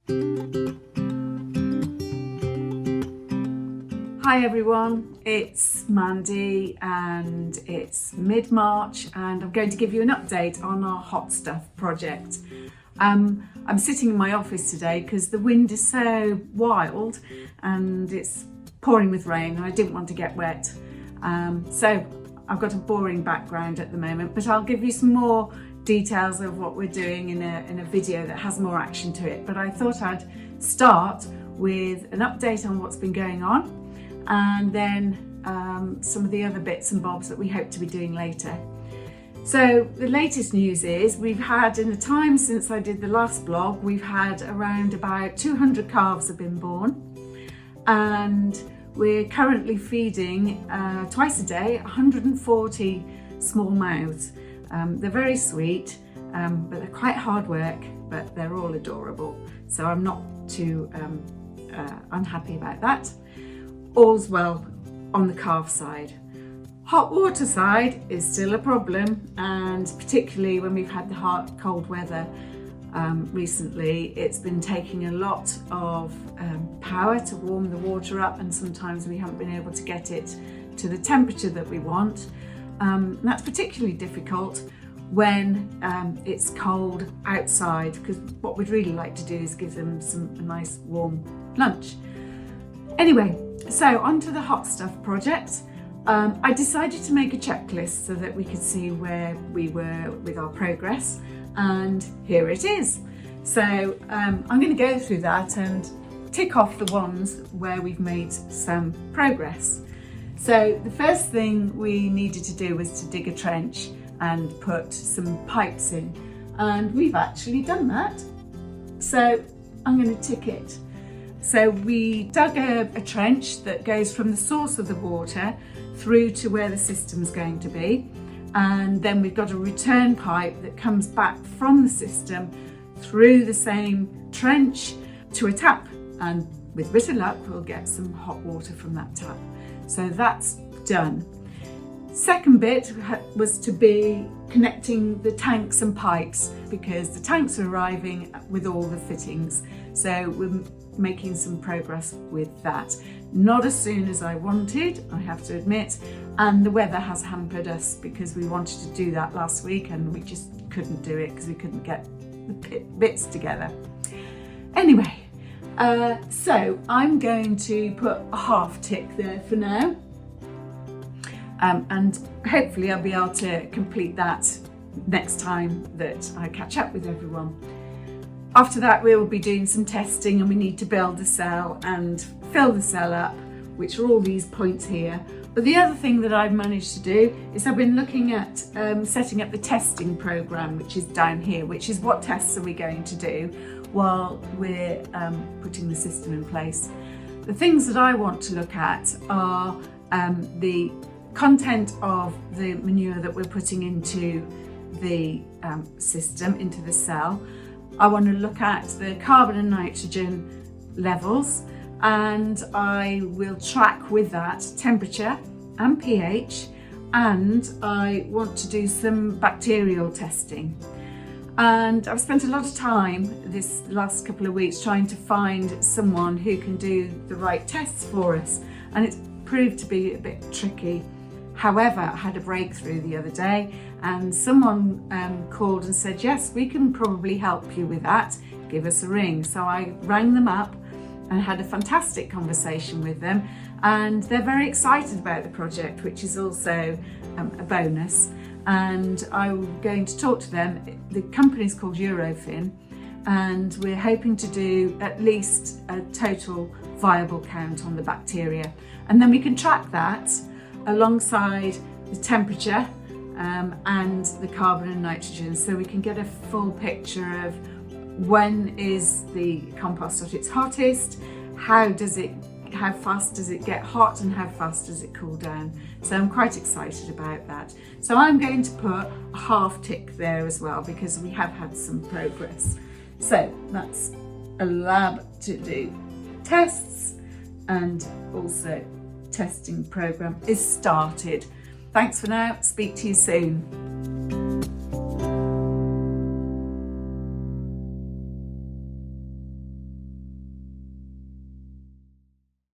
Hi everyone, it's Mandy and it's mid-March and I'm going to give you an update on our hot stuff project. I'm sitting in my office today because the wind is so wild and it's pouring with rain and I didn't want to get wet. So I've got a boring background at the moment, but I'll give you some more details of what we're doing in a video that has more action to it. But I thought I'd start with an update on what's been going on and then some of the other bits and bobs that we hope to be doing later. So the latest news is we've had, in the time since I did the last blog, we've had around about 200 calves have been born, and we're currently feeding twice a day 140 small mouths. They're very sweet, but they're quite hard work, but they're all adorable. So I'm not too unhappy about that. All's well on the calf side. Hot water side is still a problem, and particularly when we've had the hot, cold weather recently, it's been taking a lot of power to warm the water up, and sometimes we haven't been able to get it to the temperature that we want. That's particularly difficult when it's cold outside, because what we'd really like to do is give them a nice warm lunch. Anyway, so onto the hot stuff project. I decided to make a checklist so that we could see where we were with our progress, and here it is. So I'm going to go through that and tick off the ones where we've made some progress. So the first thing we needed to do was to dig a trench and put some pipes in, and we've actually done that. So I'm going to tick it. So we dug a trench that goes from the source of the water through to where the system's going to be, and then we've got a return pipe that comes back from the system through the same trench to a tap, and with a bit of luck we'll get some hot water from that tap. So that's done. Second bit was to be connecting the tanks and pipes, because the tanks are arriving with all the fittings. So we're making some progress with that. Not as soon as I wanted, I have to admit, and the weather has hampered us because we wanted to do that last week and we just couldn't do it because we couldn't get the bits together. Anyway, so I'm going to put a half tick there for now, and hopefully I'll be able to complete that next time that I catch up with everyone. After that, we will be doing some testing, and we need to build the cell and fill the cell up, which are all these points here. But the other thing that I've managed to do is I've been looking at setting up the testing program, which is down here, which is what tests are we going to do while we're putting the system in place. The things that I want to look at are the content of the manure that we're putting into the system, into the cell. I want to look at the carbon and nitrogen levels, and I will track with that temperature and pH, and I want to do some bacterial testing. And I've spent a lot of time this last couple of weeks trying to find someone who can do the right tests for us, and it's proved to be a bit tricky. However, I had a breakthrough the other day, and someone called and said, yes, we can probably help you with that, give us a ring. So I rang them up and had a fantastic conversation with them, and they're very excited about the project, which is also a bonus. And I'm going to talk to them. The company's called Eurofin, and we're hoping to do at least a total viable count on the bacteria, and then we can track that alongside the temperature and the carbon and nitrogen, so we can get a full picture of when is the compost at its hottest, how fast does it get hot, and how fast does it cool down. So I'm quite excited about that. So I'm going to put a half tick there as well, because we have had some progress. So that's a lab to do tests, and also testing program is started. Thanks for now, speak to you soon.